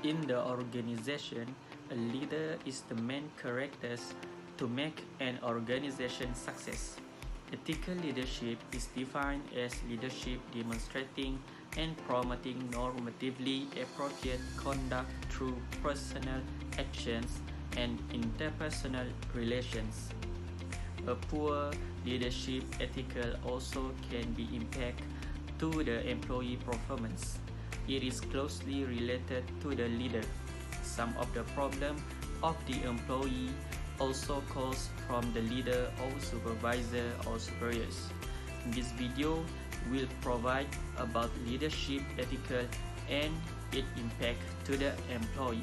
In the organization, a leader is the main character to make an organization success. Ethical leadership is defined as leadership demonstrating and promoting normatively appropriate conduct through personal actions and interpersonal relations. A poor leadership ethical also can be impact to the employee performance. It is closely related to the leader. Some of the problem of the employee also comes from the leader or supervisor or superiors. In this video, we'll provide about leadership ethical and its impact to the employee.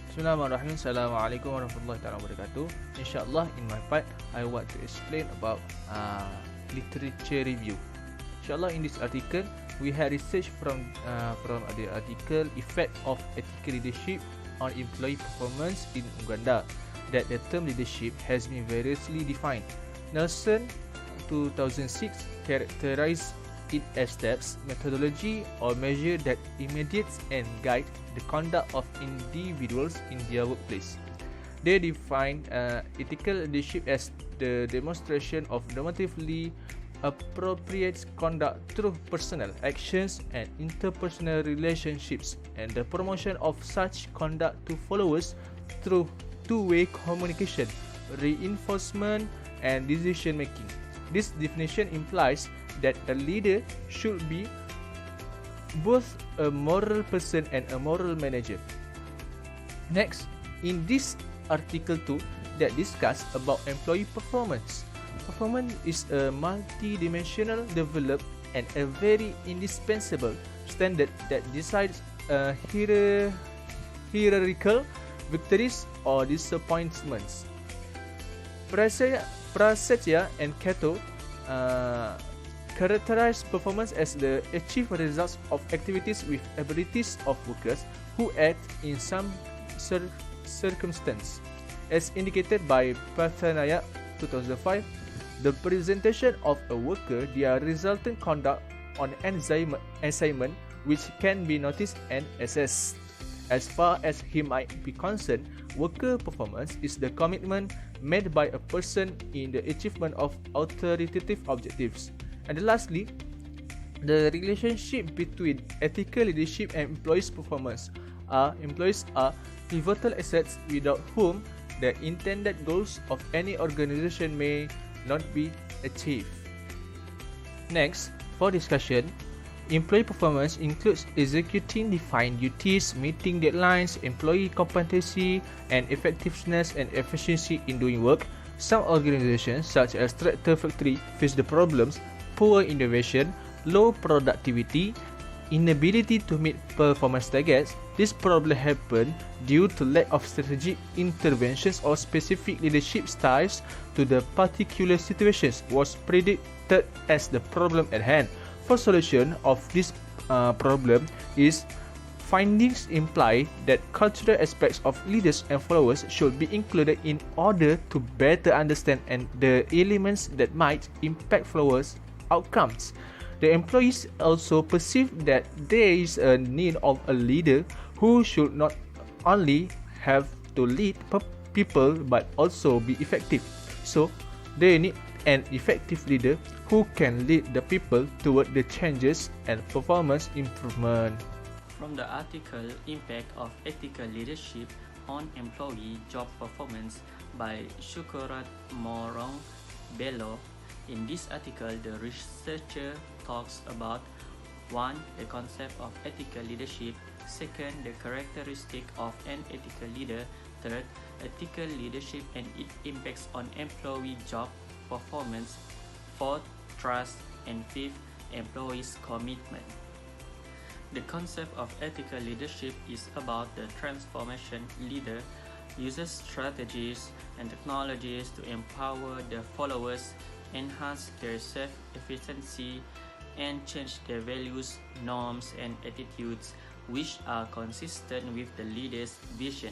Bismillahirrahmanirrahim. Assalamualaikum warahmatullahi wabarakatuh. InsyaAllah, in my part, I want to explain about literature review. InsyaAllah, in this article, we had research from the article Effect of Ethical Leadership on Employee Performance in Uganda, that the term leadership has been variously defined. Nelson 2006 characterized it as steps, methodology or measure that mediates and guide the conduct of individuals in their workplace. They define ethical leadership as the demonstration of normatively appropriate conduct through personal actions and interpersonal relationships, and the promotion of such conduct to followers through two-way communication, reinforcement, and decision making. This definition implies that a leader should be both a moral person and a moral manager. Next, in this article 2 that discuss about employee performance. Performance is a multi-dimensional, developed, and a very indispensable standard that decides hierarchical victories or disappointments. Prasetya and Cato characterize performance as the achieved results of activities with abilities of workers who act in some circumstance. As indicated by Pathanaya 2005, the presentation of a worker their resultant conduct on an assignment which can be noticed and assessed. As far as he might be concerned, worker performance is the commitment made by a person in the achievement of authoritative objectives. And lastly, the relationship between ethical leadership and employees' performance. Employees are pivotal assets without whom the intended goals of any organization may not be achieved. Next, for discussion, employee performance includes executing defined duties, meeting deadlines, employee competency, and effectiveness and efficiency in doing work. Some organizations, such as Tractor Factory, face the problems poor innovation, low productivity, inability to meet performance targets. This problem happen due to lack of strategic interventions or specific leadership styles to the particular situations was predicted as the problem at hand. For solution of this problem is findings imply that cultural aspects of leaders and followers should be included in order to better understand and the elements that might impact followers' outcomes. The employees also perceive that there is a need of a leader who should not only have to lead people but also be effective. So, they need an effective leader who can lead the people toward the changes and performance improvement. From the article Impact of Ethical Leadership on Employee Job Performance by Shukurat Morong Bello, in this article the researcher talks about 1. The concept of ethical leadership, 2. The characteristic of an ethical leader, 3. Ethical leadership and its impacts on employee job performance, 4. Trust, and 5. Employees' commitment. The concept of ethical leadership is about the transformation leader uses strategies and technologies to empower their followers, enhance their self-efficiency, and change their values, norms, and attitudes which are consistent with the leader's vision.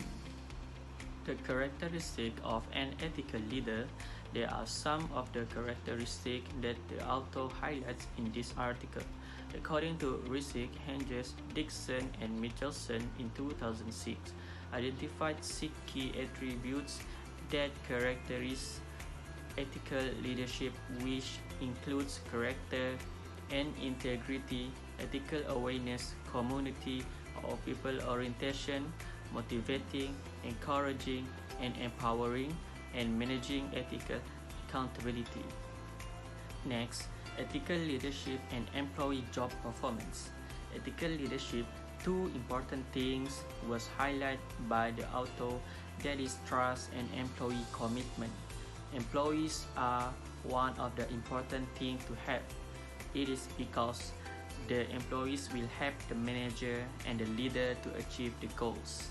The characteristic of an ethical leader. There are some of the characteristics that the author highlights in this article. According to Risick, Henges, Dixon, and Michelson in 2006, identified 6 key attributes that characterize ethical leadership, which includes character and integrity, ethical awareness, community or people orientation, motivating, encouraging, and empowering, and managing ethical accountability. Next, ethical leadership and employee job performance. Ethical leadership, two important things was highlighted by the author, that is trust and employee commitment. Employees are one of the important things to have. It is because the employees will help the manager and the leader to achieve the goals.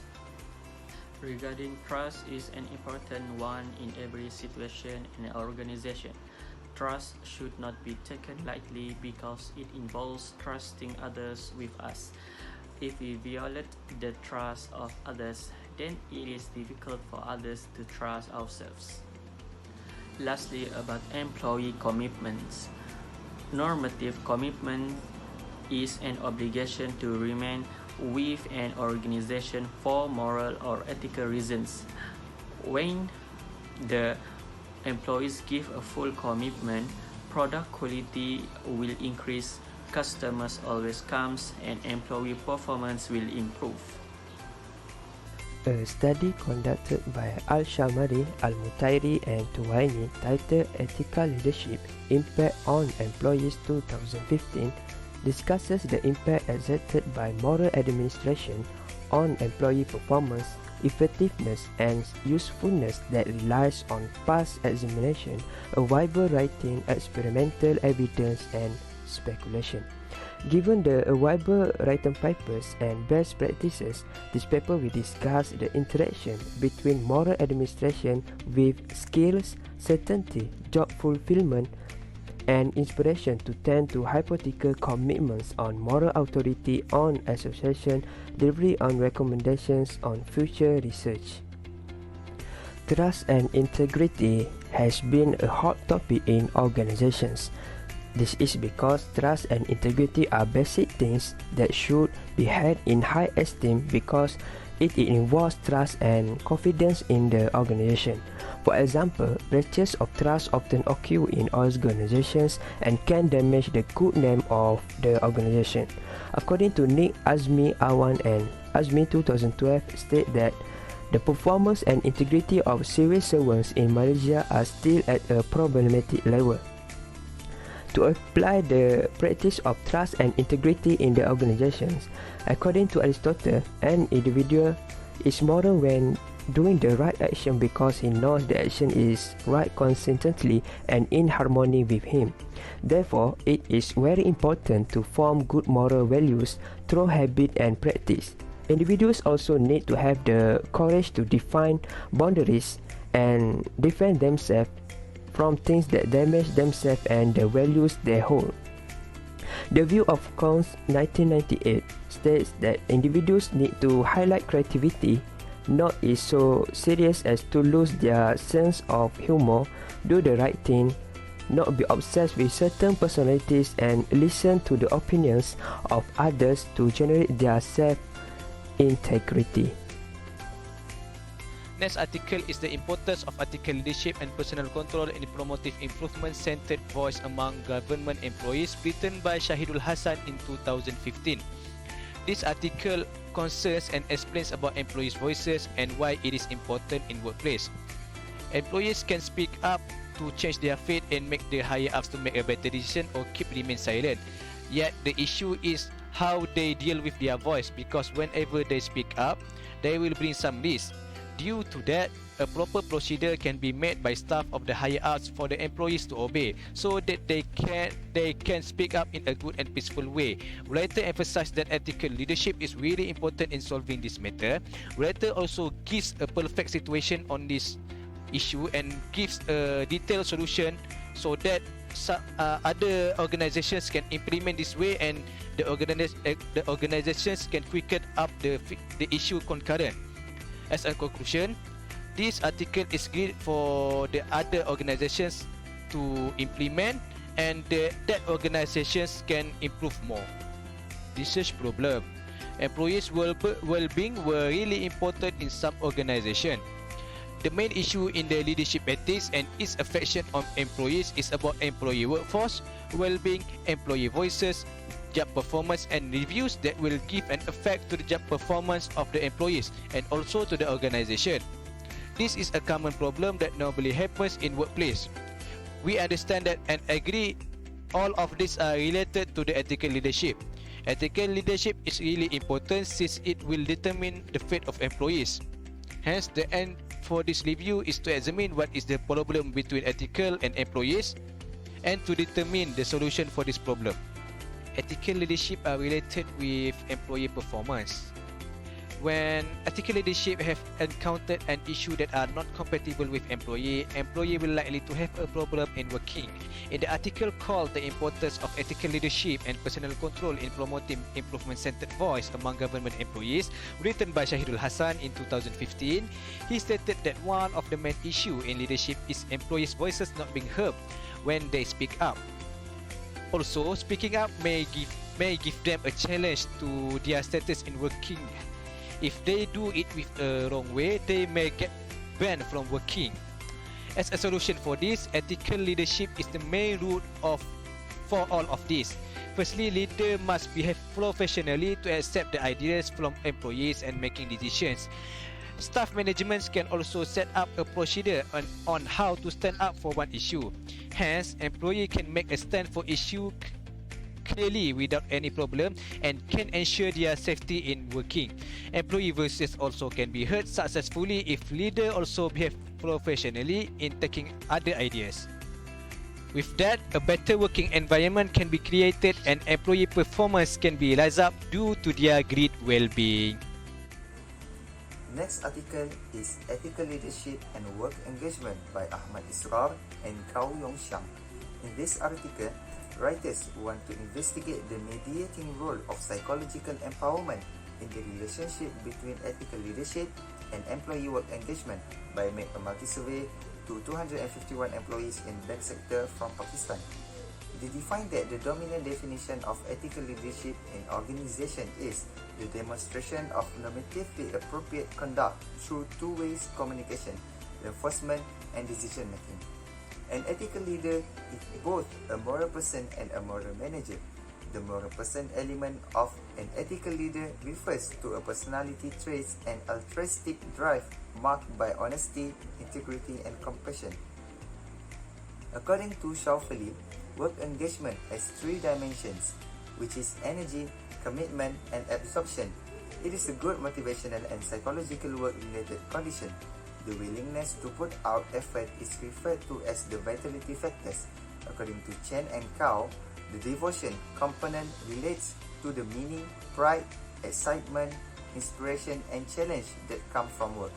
Regarding trust is an important one in every situation and organization. Trust should not be taken lightly because it involves trusting others with us. If we violate the trust of others, then it is difficult for others to trust ourselves. Lastly, about employee commitments. Normative commitment is an obligation to remain with an organization for moral or ethical reasons. When the employees give a full commitment, product quality will increase, customers always comes, and employee performance will improve. A study conducted by Al-Shamari, Al-Mutairi and Tuwaini titled Ethical Leadership Impact on Employees 2015 discusses the impact exerted by moral administration on employee performance, effectiveness and usefulness that relies on past examination, a wide variety experimental evidence and speculation. Given the available written papers and best practices, this paper will discuss the interaction between moral administration with skills, certainty, job fulfillment, and inspiration to tend to hypothetical commitments on moral authority on association, delivery on recommendations on future research. Trust and integrity has been a hot topic in organizations. This is because trust and integrity are basic things that should be held in high esteem because it involves trust and confidence in the organization. For example, breaches of trust often occur in organizations and can damage the good name of the organization. According to Nick Azmi Awan and Azmi 2012 state that the performance and integrity of civil servants in Malaysia are still at a problematic level. To apply the practice of trust and integrity in the organizations, according to Aristotle, an individual is moral when doing the right action because he knows the action is right consistently and in harmony with him. Therefore, it is very important to form good moral values through habit and practice. Individuals also need to have the courage to define boundaries and defend themselves from things that damage themselves and the values they hold. The view of Cohn 1998 states that individuals need to highlight creativity, not is so serious as to lose their sense of humor, do the right thing, not be obsessed with certain personalities and listen to the opinions of others to generate their self-integrity. Next article is the importance of ethical leadership and personal control in promotive improvement-centered voice among government employees, written by Shahidul Hassan in 2015. This article concerns and explains about employees' voices and why it is important in workplace. Employees can speak up to change their fate and make the higher-ups to make a better decision or remain silent. Yet the issue is how they deal with their voice, because whenever they speak up, they will bring some risk. Due to that, a proper procedure can be made by staff of the higher ups for the employees to obey, so that they can speak up in a good and peaceful way. Writer emphasized that ethical leadership is really important in solving this matter. Writer also gives a perfect situation on this issue and gives a detailed solution so that other organizations can implement this way, and the organizations can quicken up the issue concurrent. As a conclusion, this article is great for the other organizations to implement and that organizations can improve more. Research problem. Employees' well-being were really important in some organization. The main issue in the leadership ethics and its affection on employees is about employee workforce, well-being, employee voices, job performance and reviews that will give an effect to the job performance of the employees and also to the organization. This is a common problem that normally happens in workplace. We understand that and agree all of these are related to the ethical leadership. Ethical leadership is really important since it will determine the fate of employees. Hence, the end for this review is to examine what is the problem between ethical and employees and to determine the solution for this problem. Ethical leadership are related with employee performance. When ethical leadership have encountered an issue that are not compatible with employee will likely to have a problem in working. In the article called The Importance of Ethical Leadership and Personal Control in Promoting Improvement-Centered Voice Among Government Employees, written by Shahidul Hassan in 2015, he stated that one of the main issue in leadership is employees' voices not being heard when they speak up. Also, speaking up may give them a challenge to their status in working. If they do it with a wrong way, they may get banned from working. As a solution for this, ethical leadership is the main root for all of this. Firstly, leader must behave professionally to accept the ideas from employees and making decisions. Staff management can also set up a procedure on how to stand up for one issue. Hence, employee can make a stand for issue clearly without any problem and can ensure their safety in working. Employee voices also can be heard successfully if leader also behave professionally in taking other ideas. With that, a better working environment can be created and employee performance can be raised up due to their great well-being. Next article is Ethical Leadership and Work Engagement by Ahmad Israr and Gao Yongxiang. In this article, writers want to investigate the mediating role of psychological empowerment in the relationship between ethical leadership and employee work engagement by make a multi-survey to 251 employees in bank sector from Pakistan. They define that the dominant definition of ethical leadership in organization is the demonstration of normatively appropriate conduct through two-way communication, enforcement, and decision making. An ethical leader is both a moral person and a moral manager. The moral person element of an ethical leader refers to a personality traits and altruistic drive marked by honesty, integrity, and compassion. According to Shaw-Philip, work engagement has three dimensions, which is energy, commitment, and absorption. It is a good motivational and psychological work-related condition. The willingness to put out effort is referred to as the vitality factors. According to Chen and Cao, the devotion component relates to the meaning, pride, excitement, inspiration, and challenge that come from work.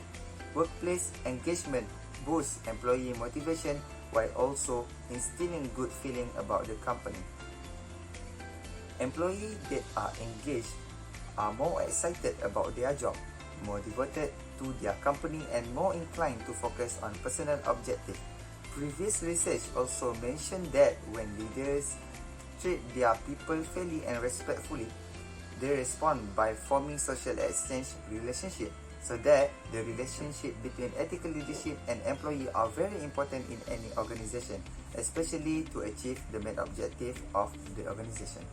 Workplace engagement boosts employee motivation while also instilling good feeling about the company. Employees that are engaged are more excited about their job, more devoted to their company, and more inclined to focus on personal objectives. Previous research also mentioned that when leaders treat their people fairly and respectfully, they respond by forming social exchange relationship, so that the relationship between ethical leadership and employee are very important in any organization, especially to achieve the main objective of the organization.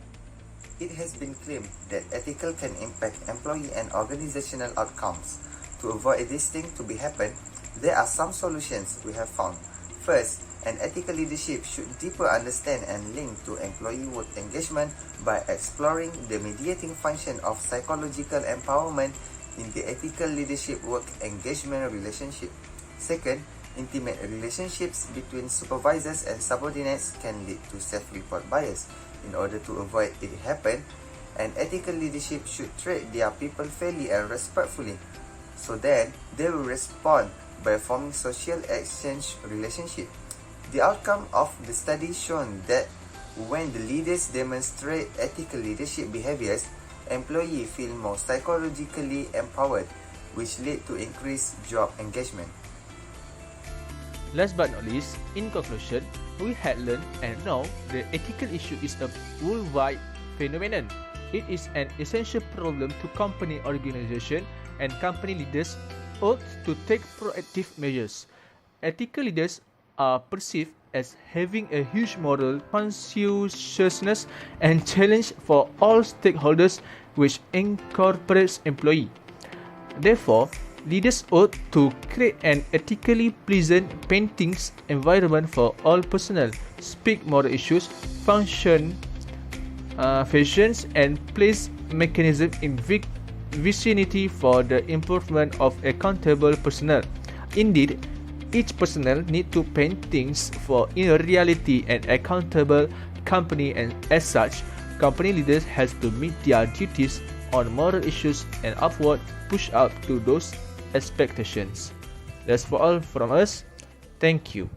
It has been claimed that ethical can impact employee and organizational outcomes. To avoid this thing to be happen, there are some solutions we have found. First, an ethical leadership should deeper understand and link to employee work engagement by exploring the mediating function of psychological empowerment in the ethical leadership work engagement relationship. Second, intimate relationships between supervisors and subordinates can lead to self-report bias. In order to avoid it happen, an ethical leadership should treat their people fairly and respectfully, so then they will respond by forming social exchange relationship. The outcome of the study shown that when the leaders demonstrate ethical leadership behaviors, employees feel more psychologically empowered, which lead to increased job engagement. Last but not least, in conclusion, we had learned, and now the ethical issue is a worldwide phenomenon. It is an essential problem to company organization, and company leaders ought to take proactive measures. Ethical leaders are perceived as having a huge moral conscientiousness and challenge for all stakeholders, which incorporates employee. Therefore, leaders ought to create an ethically pleasant paintings environment for all personnel, speak moral issues, functions, and place mechanism in vicinity for the improvement of accountable personnel. Indeed, each personnel need to paint things for in a reality and accountable company, and as such, company leaders has to meet their duties on moral issues and upward push out to those expectations. That's for all from us. Thank you.